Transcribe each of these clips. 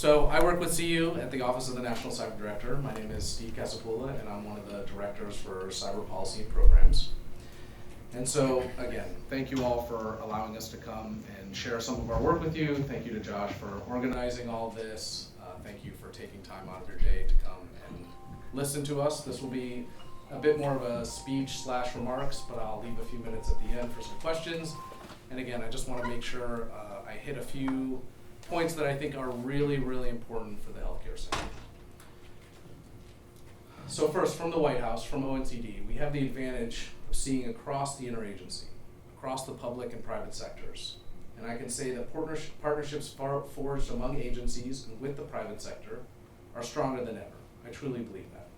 So I work with CU at the Office of the National Cyber Director. My name is Steve Casapulla, and I'm one of the directors for cyber policy and programs. And so, again, thank you all for allowing us to come and share some of our work with you. Thank you to Josh for organizing all of this. Thank you for taking time out of your day to come and listen to us. This will be a bit more of a speech/remarks, but I'll leave a few minutes at the end for some questions. And again, I just want to make sure I hit a few points that I think are really, really important for the healthcare sector. So first, from the White House, from ONCD, we have the advantage of seeing across the interagency, across the public and private sectors. And I can say that partnerships forged among agencies and with the private sector are stronger than ever. I truly believe that.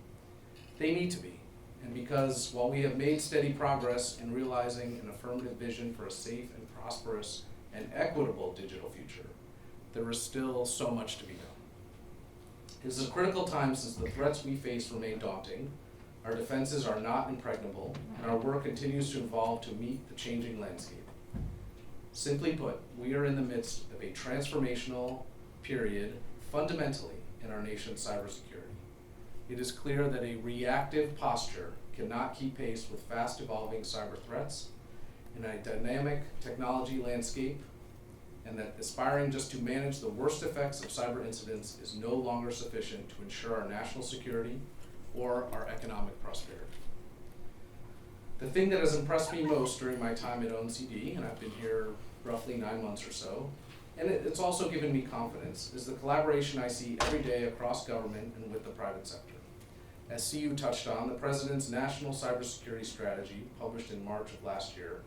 They need to be. And because while we have made steady progress in realizing an affirmative vision for a safe and prosperous and equitable digital future, there is still so much to be done. It is a critical time since the threats we face remain daunting, our defenses are not impregnable, and our work continues to evolve to meet the changing landscape. Simply put, we are in the midst of a transformational period fundamentally in our nation's cybersecurity. It is clear that a reactive posture cannot keep pace with fast evolving cyber threats in a dynamic technology landscape, and that aspiring just to manage the worst effects of cyber incidents is no longer sufficient to ensure our national security or our economic prosperity. The thing that has impressed me most during my time at ONCD, and I've been here roughly 9 months or so, and it's also given me confidence, is the collaboration I see every day across government and with the private sector. As CU touched on, the President's National Cybersecurity Strategy, published in March of last year,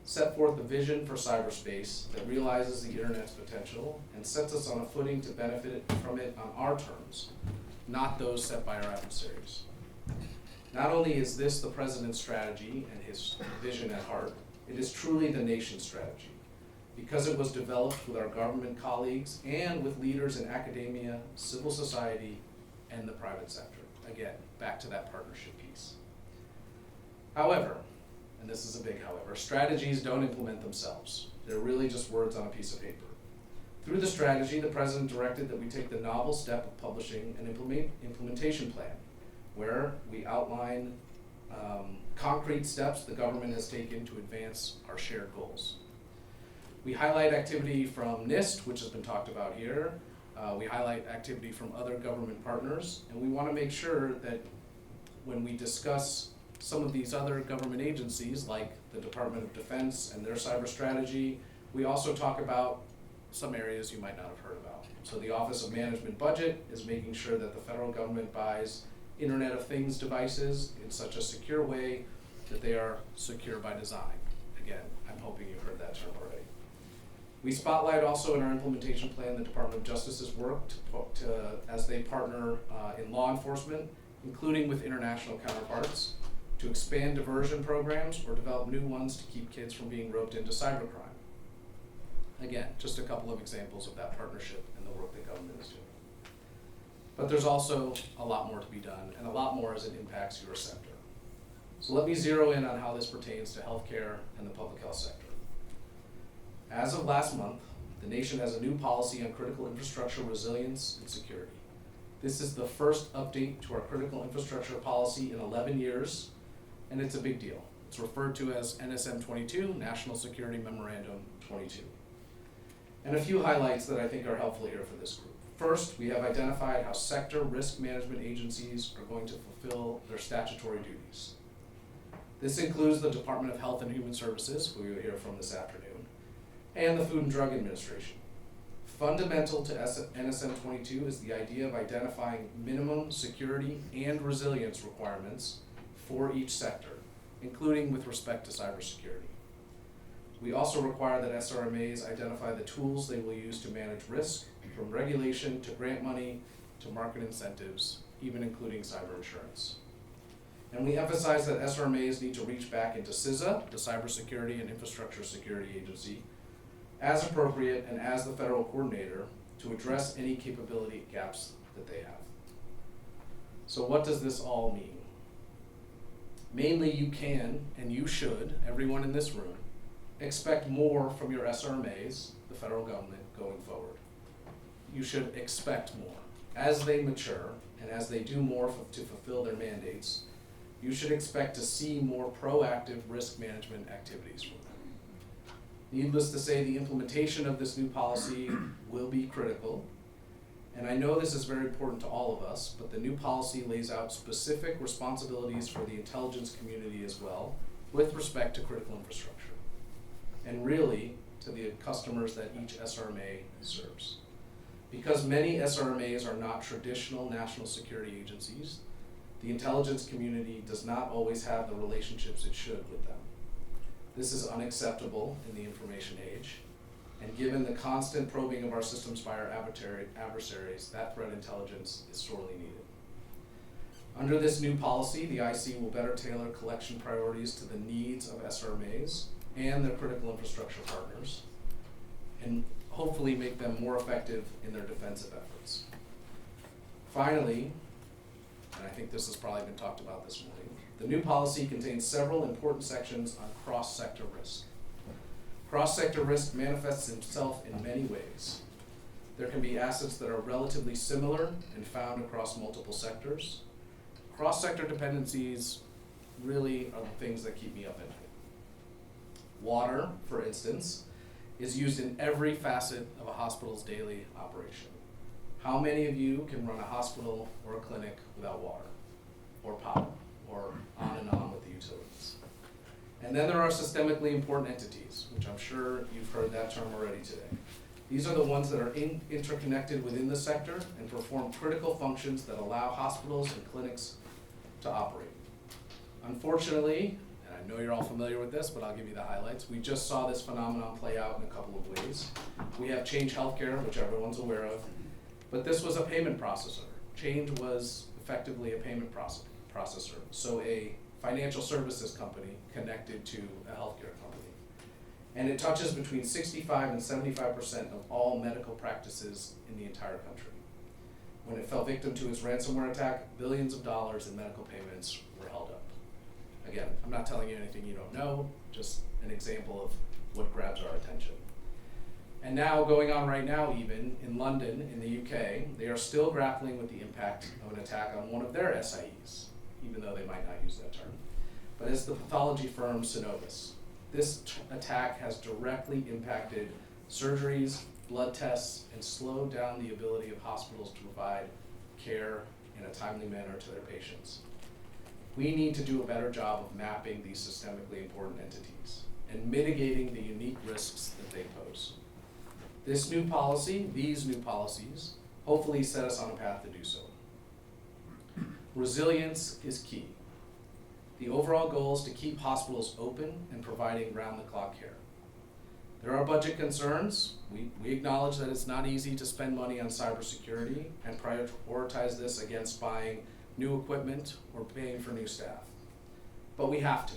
set forth a vision for cyberspace that realizes the Internet's potential and sets us on a footing to benefit from it on our terms, not those set by our adversaries. Not only is this the President's strategy and his vision at heart, it is truly the nation's strategy, because it was developed with our government colleagues and with leaders in academia, civil society, and the private sector. Again, back to that partnership piece. However, and this is a big however, strategies don't implement themselves. They're really just words on a piece of paper. Through the strategy, the President directed that we take the novel step of publishing an implementation plan, where we outline concrete steps the government has taken to advance our shared goals. We highlight activity from NIST, which has been talked about here. We highlight activity from other government partners, and we want to make sure that when we discuss some of these other government agencies, like the Department of Defense and their cyber strategy, we also talk about some areas you might not have heard about. So the Office of Management Budget is making sure that the federal government buys Internet of Things devices in such a secure way that they are secure by design. Again, I'm hoping you've heard that term already. We spotlight also in our implementation plan the Department of Justice's work as they partner in law enforcement, including with international counterparts, to expand diversion programs or develop new ones to keep kids from being roped into cybercrime. Again, just a couple of examples of that partnership and the work that government is doing. But there's also a lot more to be done, and a lot more as it impacts your sector. So let me zero in on how this pertains to healthcare and the public health sector. As of last month, the nation has a new policy on critical infrastructure resilience and security. This is the first update to our critical infrastructure policy in 11 years, and it's a big deal. It's referred to as NSM 22, National Security Memorandum 22. And a few highlights that I think are helpful here for this group. First, we have identified how sector risk management agencies are going to fulfill their statutory duties. This includes the Department of Health and Human Services, who you'll hear from this afternoon, and the Food and Drug Administration. Fundamental to NSM 22 is the idea of identifying minimum security and resilience requirements for each sector, including with respect to cybersecurity. We also require that SRMAs identify the tools they will use to manage risk, from regulation to grant money to market incentives, even including cyber insurance. And we emphasize that SRMAs need to reach back into CISA, the Cybersecurity and Infrastructure Security Agency, as appropriate and as the federal coordinator to address any capability gaps that they have. So what does this all mean? Mainly, you can and you should, everyone in this room, expect more from your SRMAs, the federal government, going forward. you should expect more. As they mature and as they do more to fulfill their mandates, you should expect to see more proactive risk management activities from them. Needless to say, the implementation of this new policy will be critical. And I know this is very important to all of us, but the new policy lays out specific responsibilities for the intelligence community as well, with respect to critical infrastructure, and really to the customers that each SRMA serves. Because many SRMAs are not traditional national security agencies, the intelligence community does not always have the relationships it should with them. This is unacceptable in the information age, and given the constant probing of our systems by our adversaries, that threat intelligence is sorely needed. Under this new policy, the IC will better tailor collection priorities to the needs of SRMAs and their critical infrastructure partners, and hopefully make them more effective in their defensive efforts. Finally, and I think this has probably been talked about this morning, the new policy contains several important sections on cross-sector risk. Cross-sector risk manifests itself in many ways. There can be assets that are relatively similar and found across multiple sectors. Cross-sector dependencies really are the things that keep me up at night. Water, for instance, is used in every facet of a hospital's daily operation. How many of you can run a hospital or a clinic without water, or power, or on and on with the utilities? And then there are systemically important entities, which I'm sure you've heard that term already today. These are the ones that are interconnected within the sector and perform critical functions that allow hospitals and clinics to operate. Unfortunately, and I know you're all familiar with this, but I'll give you the highlights. We just saw this phenomenon play out in a couple of ways. We have Change Healthcare, which everyone's aware of, but this was a payment processor. Change was effectively a payment processor. So a financial services company connected to a healthcare company. And it touches between 65 and 75% of all medical practices in the entire country. When it fell victim to its ransomware attack, billions of dollars in medical payments were held up. Again, I'm not telling you anything you don't know, just an example of what grabs our attention. And now, going on right now even, in London, in the UK, they are still grappling with the impact of an attack on one of their SIEs, even though they might not use that term. But it's the pathology firm Synovus. This attack has directly impacted surgeries, blood tests, and slowed down the ability of hospitals to provide care in a timely manner to their patients. We need to do a better job of mapping these systemically important entities and mitigating the unique risks that they pose. This new policy, these new policies, hopefully set us on a path to do so. Resilience is key. The overall goal is to keep hospitals open and providing round-the-clock care. There are budget concerns. We acknowledge that it's not easy to spend money on cybersecurity and prioritize this against buying new equipment or paying for new staff. But we have to.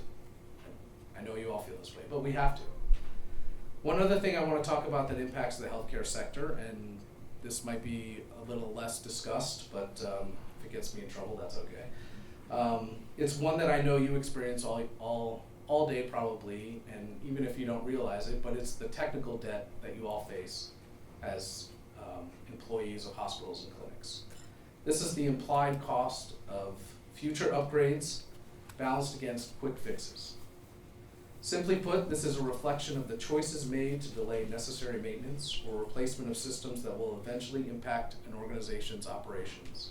I know you all feel this way, but we have to. One other thing I want to talk about that impacts the healthcare sector, and this might be a little less discussed, but if it gets me in trouble, that's okay. It's one that I know you experience all day probably, and even if you don't realize it, but it's the technical debt that you all face as employees of hospitals and clinics. This is the implied cost of future upgrades balanced against quick fixes. Simply put, this is a reflection of the choices made to delay necessary maintenance or replacement of systems that will eventually impact an organization's operations.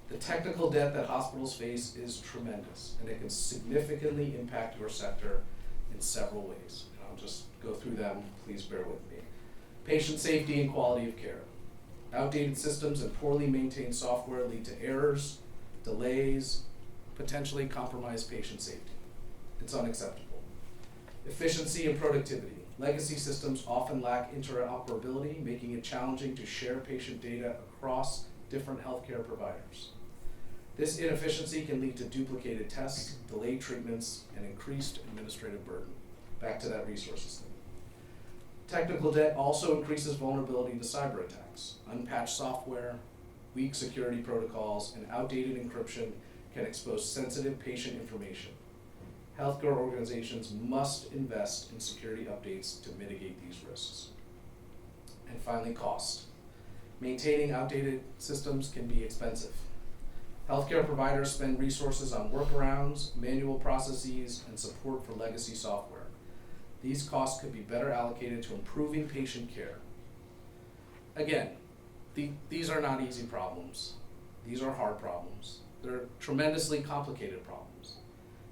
The technical debt that hospitals face is tremendous, and it can significantly impact your sector in several ways. And I'll just go through them, please bear with me. Patient safety and quality of care. Outdated systems and poorly maintained software lead to errors, delays, potentially compromise patient safety. It's unacceptable. Efficiency and productivity. Legacy systems often lack interoperability, making it challenging to share patient data across different healthcare providers. This inefficiency can lead to duplicated tests, delayed treatments, and increased administrative burden. Back to that resources thing. Technical debt also increases vulnerability to cyber attacks. Unpatched software, weak security protocols, and outdated encryption can expose sensitive patient information. Healthcare organizations must invest in security updates to mitigate these risks. And finally, cost. Maintaining outdated systems can be expensive. Healthcare providers spend resources on workarounds, manual processes, and support for legacy software. These costs could be better allocated to improving patient care. Again, these are not easy problems. These are hard problems. They're tremendously complicated problems.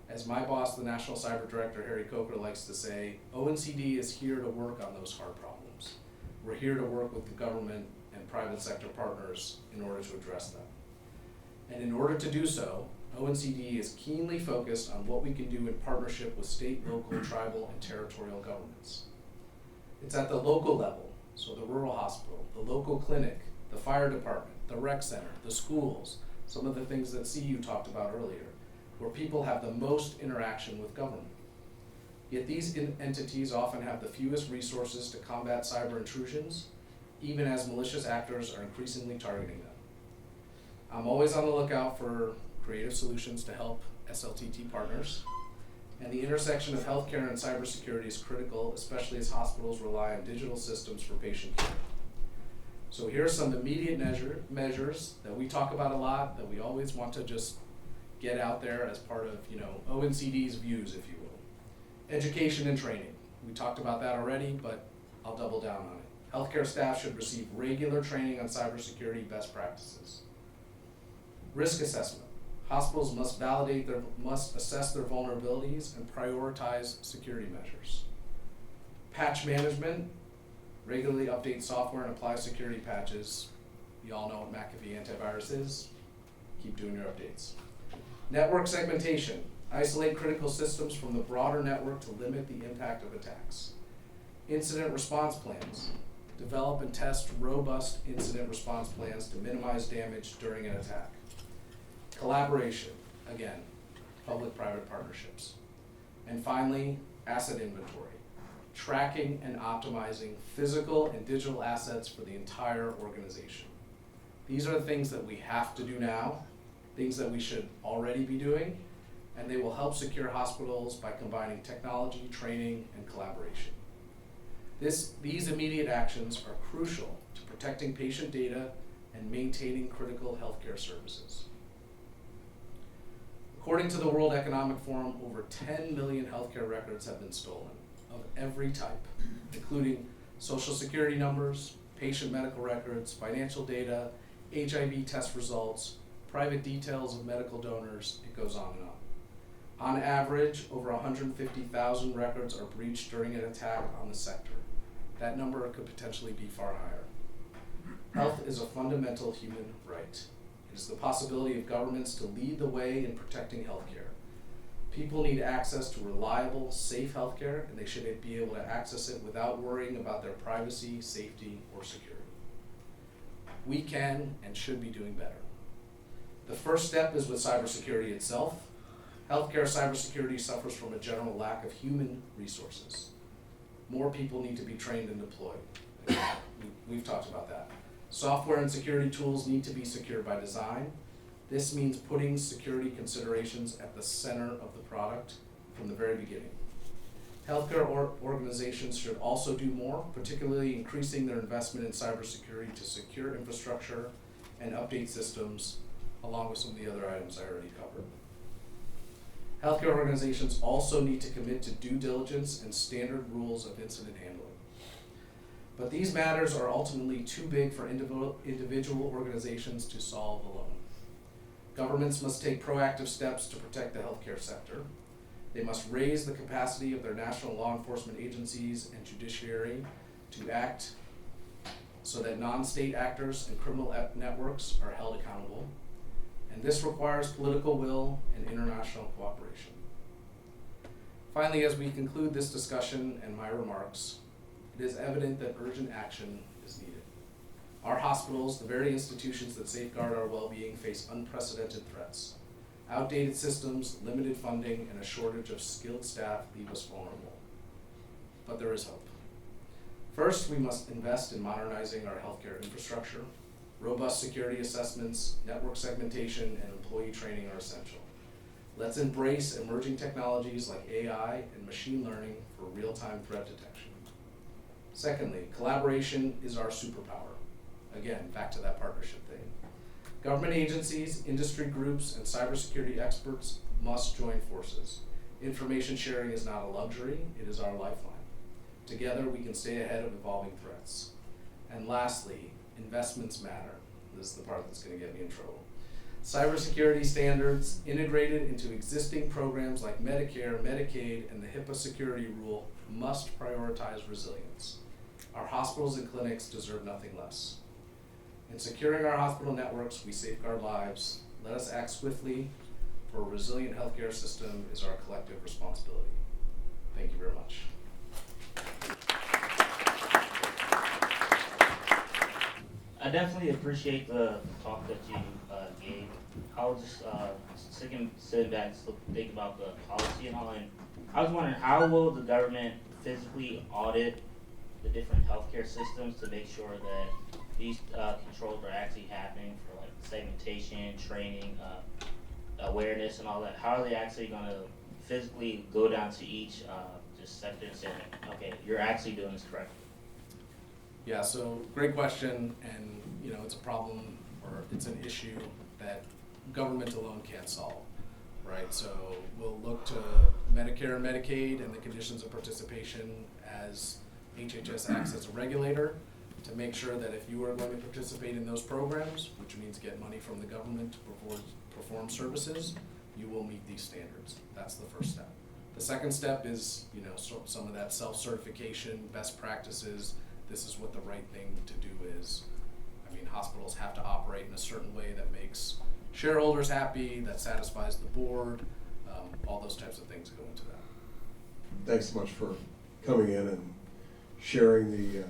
As my boss, the National Cyber Director, Harry Coker, likes to say, ONCD is here to work on those hard problems. We're here to work with the government and private sector partners in order to address them. And in order to do so, ONCD is keenly focused on what we can do in partnership with state, local, tribal, and territorial governments. It's at the local level, so the rural hospital, the local clinic, the fire department, the rec center, the schools, some of the things that CU talked about earlier, where people have the most interaction with government. Yet these entities often have the fewest resources to combat cyber intrusions, even as malicious actors are increasingly targeting them. I'm always on the lookout for creative solutions to help SLTT partners, and the intersection of healthcare and cybersecurity is critical, especially as hospitals rely on digital systems for patient care. So here are some immediate measures that we talk about a lot, that we always want to just get out there as part of, ONCD's views, if you will. Education and training. We talked about that already, but I'll double down on it. Healthcare staff should receive regular training on cybersecurity best practices. Risk assessment. Hospitals must assess their vulnerabilities and prioritize security measures. Patch management. Regularly update software and apply security patches. You all know what McAfee antivirus is. Keep doing your updates. Network segmentation. Isolate critical systems from the broader network to limit the impact of attacks. Incident response plans. Develop and test robust incident response plans to minimize damage during an attack. Collaboration. Again, public-private partnerships. And finally, asset inventory. Tracking and optimizing physical and digital assets for the entire organization. These are the things that we have to do now, things that we should already be doing, and they will help secure hospitals by combining technology, training, and collaboration. These immediate actions are crucial to protecting patient data and maintaining critical healthcare services. According to the World Economic Forum, over 10 million healthcare records have been stolen, of every type, including social security numbers, patient medical records, financial data, HIV test results, private details of medical donors. It goes on and on. On average, over 150,000 records are breached during an attack on the sector. That number could potentially be far higher. Health is a fundamental human right. It is the possibility of governments to lead the way in protecting healthcare. People need access to reliable, safe healthcare, and they should be able to access it without worrying about their privacy, safety, or security. We can and should be doing better. The first step is with cybersecurity itself. Healthcare cybersecurity suffers from a general lack of human resources. More people need to be trained and deployed. We've talked about that. Software and security tools need to be secure by design. This means putting security considerations at the center of the product from the very beginning. Healthcare organizations should also do more, particularly increasing their investment in cybersecurity to secure infrastructure and update systems, along with some of the other items I already covered. Healthcare organizations also need to commit to due diligence and standard rules of incident handling. But these matters are ultimately too big for individual organizations to solve alone. Governments must take proactive steps to protect the healthcare sector. They must raise the capacity of their national law enforcement agencies and judiciary to act so that non-state actors and criminal networks are held accountable. And this requires political will and international cooperation. Finally, as we conclude this discussion and my remarks, it is evident that urgent action is needed. Our hospitals, the very institutions that safeguard our well-being, face unprecedented threats. Outdated systems, limited funding, and a shortage of skilled staff leave us vulnerable. But there is hope. First, we must invest in modernizing our healthcare infrastructure. Robust security assessments, network segmentation, and employee training are essential. Let's embrace emerging technologies like AI and machine learning for real-time threat detection. Secondly, collaboration is our superpower. Again, back to that partnership thing. Government agencies, industry groups, and cybersecurity experts must join forces. Information sharing is not a luxury, it is our lifeline. Together, we can stay ahead of evolving threats. And lastly, investments matter. This is the part that's going to get me in trouble. Cybersecurity standards integrated into existing programs like Medicare, Medicaid, and the HIPAA security rule must prioritize resilience. Our hospitals and clinics deserve nothing less. In securing our hospital networks, we safeguard lives. Let us act swiftly, for a resilient healthcare system is our collective responsibility. Thank you very much. I definitely appreciate the talk that you gave. I was just sitting back and think about the policy and all, and I was wondering, how will the government physically audit the different healthcare systems to make sure that these controls are actually happening for like segmentation, training, awareness, and all that? How are they actually going to physically go down to each just sector and say, okay, you're actually doing this correctly? Yeah, so great question, and it's a problem, or it's an issue that government alone can't solve, right? So we'll look to Medicare and Medicaid and the conditions of participation as HHS acts as a regulator to make sure that if you are going to participate in those programs, which means get money from the government to perform services, you will meet these standards. That's the first step. The second step is, some of that self-certification, best practices. This is what the right thing to do is. Hospitals have to operate in a certain way that makes shareholders happy, that satisfies the board. All those types of things go into that. Thanks so much for coming in and sharing the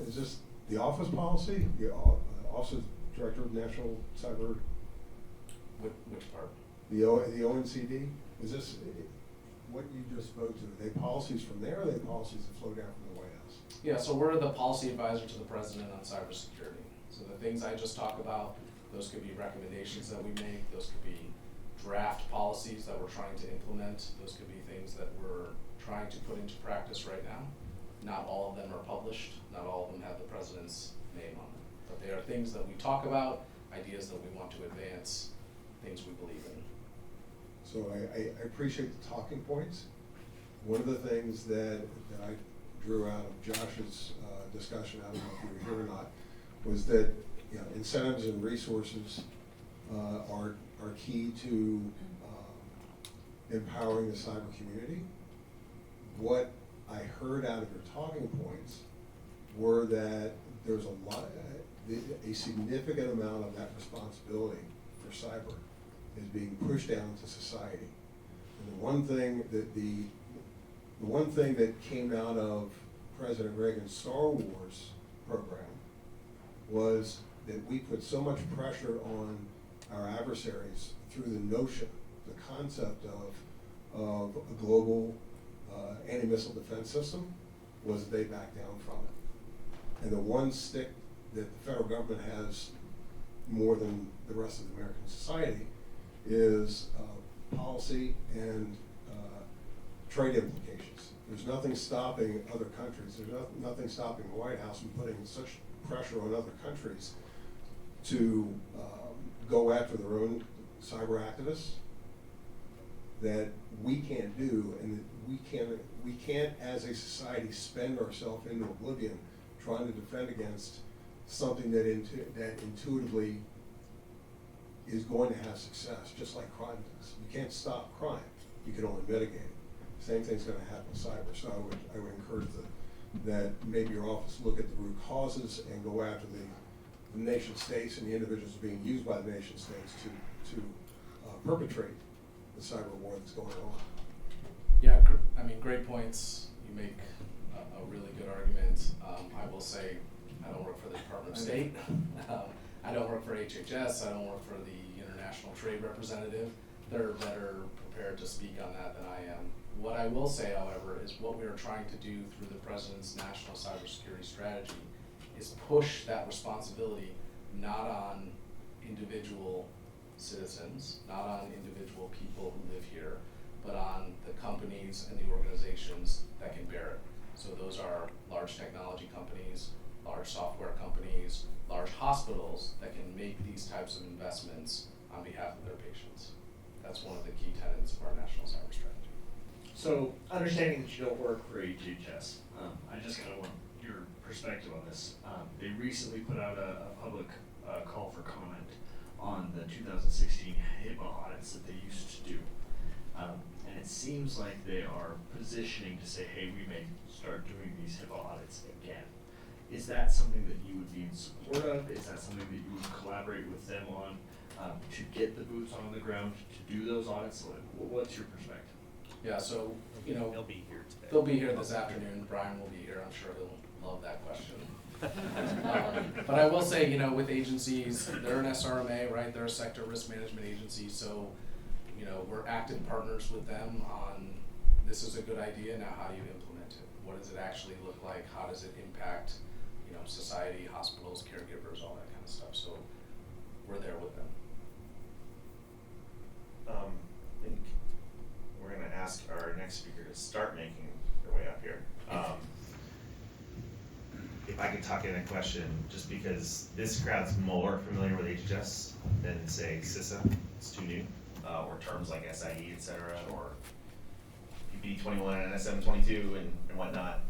is this the office policy? The Office of Director of National Cyber. Which part? The ONCD. Is this what you just spoke to? Are they policies from there, or are they policies that flow down from the White House? Yeah, so we're the policy advisor to the president on cybersecurity. So the things I just talked about, those could be recommendations that we make, those could be draft policies that we're trying to implement, those could be things that we're trying to put into practice right now. Not all of them are published, not all of them have the president's name on them. But they are things that we talk about, ideas that we want to advance, things we believe in. So I appreciate the talking points. One of the things that I drew out of Josh's discussion, I don't know if you were here or not, was that incentives and resources are key to empowering the cyber community. What I heard out of your talking points were that there's a significant amount of that responsibility for cyber is being pushed down to society. And the one thing that came out of President Reagan's Star Wars program was that we put so much pressure on our adversaries through the notion, the concept of a global anti-missile defense system, was that they backed down from it. And the one stick that the federal government has more than the rest of the American society is policy and trade implications. There's nothing stopping other countries, there's nothing stopping the White House from putting such pressure on other countries to go after their own cyber activists that we can't do, and that we can't as a society spend ourselves into oblivion trying to defend against something that intuitively is going to have success, just like crime does. You can't stop crime, you can only mitigate it. Same thing's going to happen with cyber. So I would encourage that maybe your office look at the root causes and go after the nation states and the individuals being used by the nation states to perpetrate the cyber war that's going on. Yeah, great points. You make a really good argument. I will say, I don't work for the Department of State. I don't work for HHS. I don't work for the International Trade Representative. They're better prepared to speak on that than I am. What I will say, however, is what we are trying to do through the President's National Cybersecurity Strategy is push that responsibility not on individual citizens, not on individual people who live here, but on the companies and the organizations that can bear it. So those are large technology companies, large software companies, large hospitals that can make these types of investments on behalf of their patients. That's one of the key tenets of our national cyber strategy. So, understanding that you don't work for HHS, I just kind of want your perspective on this. They recently put out a public call for comment on the 2016 HIPAA audits that they used to do. And it seems like they are positioning to say, hey, we may start doing these HIPAA audits again. Is that something that you would be in support of? Is that something that you would collaborate with them on to get the boots on the ground to do those audits? What's your perspective? Yeah, so, you know, They'll be here today. they'll be here this afternoon. Brian will be here. I'm sure he'll love that question. But I will say, you know, with agencies, they're an SRMA, right? They're a sector risk management agency, so, you know, we're active partners with them on this is a good idea, now how do you implement it? What does it actually look like? How does it impact, you know, society, hospitals, caregivers, all that kind of stuff. So we're there with them. I think we're going to ask our next speaker to start making their way up here. If I could tuck in a question, just because this crowd's more familiar with HHS than, say, CISA, it's too new, or terms like SIE, et cetera, or PPD-21 and SM-22 and whatnot.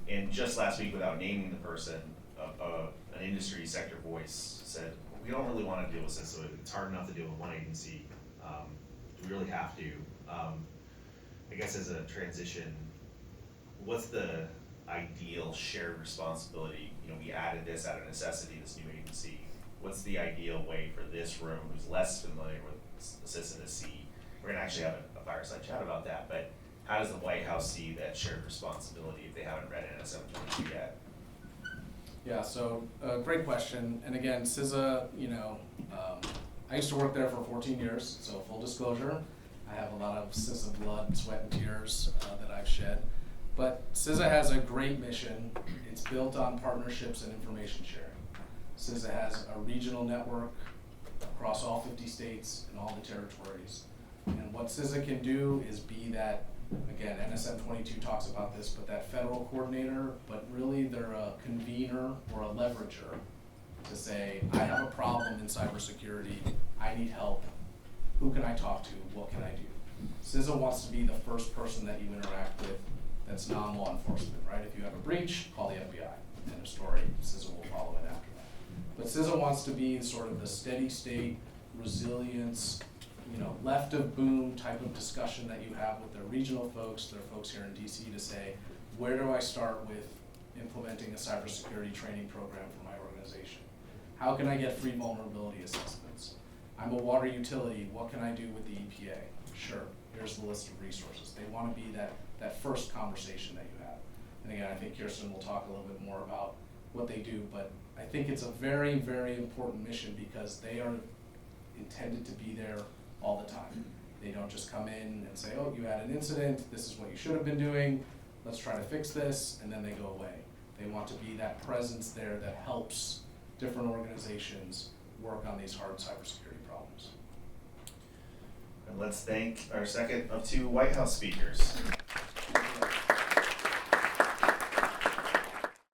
And just last week, without naming the person, an industry sector voice said, we don't really want to deal with CISA. It's hard enough to deal with one agency. Do we really have to? I guess as a transition, what's the ideal shared responsibility? You know, we added this out of necessity, this new agency. What's the ideal way for this room, who's less familiar with the CISA, to see? We're going to actually have a fireside chat about that, but how does the White House see that shared responsibility if they haven't read NSM-22 yet? Yeah, so great question. And again, CISA, you know, I used to work there for 14 years, so full disclosure, I have a lot of CISA blood, sweat, and tears that I've shed. But CISA has a great mission. It's built on partnerships and information sharing. CISA has a regional network across all 50 states and all the territories. And what CISA can do is be that, again, NSM-22 talks about this, but that federal coordinator, but really they're a convener or a leverager to say, I have a problem in cybersecurity, I need help, who can I talk to, what can I do? CISA wants to be the first person that you interact with that's non-law enforcement, right? If you have a breach, call the FBI, end of story, CISA will follow it after that. But CISA wants to be sort of the steady state, resilience, you know, left of boom type of discussion that you have with their regional folks, their folks here in DC, to say, where do I start with implementing a cybersecurity training program for my organization? How can I get free vulnerability assessments? I'm a water utility, what can I do with the EPA? Sure, here's the list of resources. They want to be that first conversation that you have. And again, I think Kirsten will talk a little bit more about what they do, but I think it's a very, very important mission because they are intended to be there all the time. They don't just come in and say, oh, you had an incident, this is what you should have been doing, let's try to fix this, and then they go away. They want to be that presence there that helps different organizations work on these hard cybersecurity problems. And let's thank our second of two White House speakers.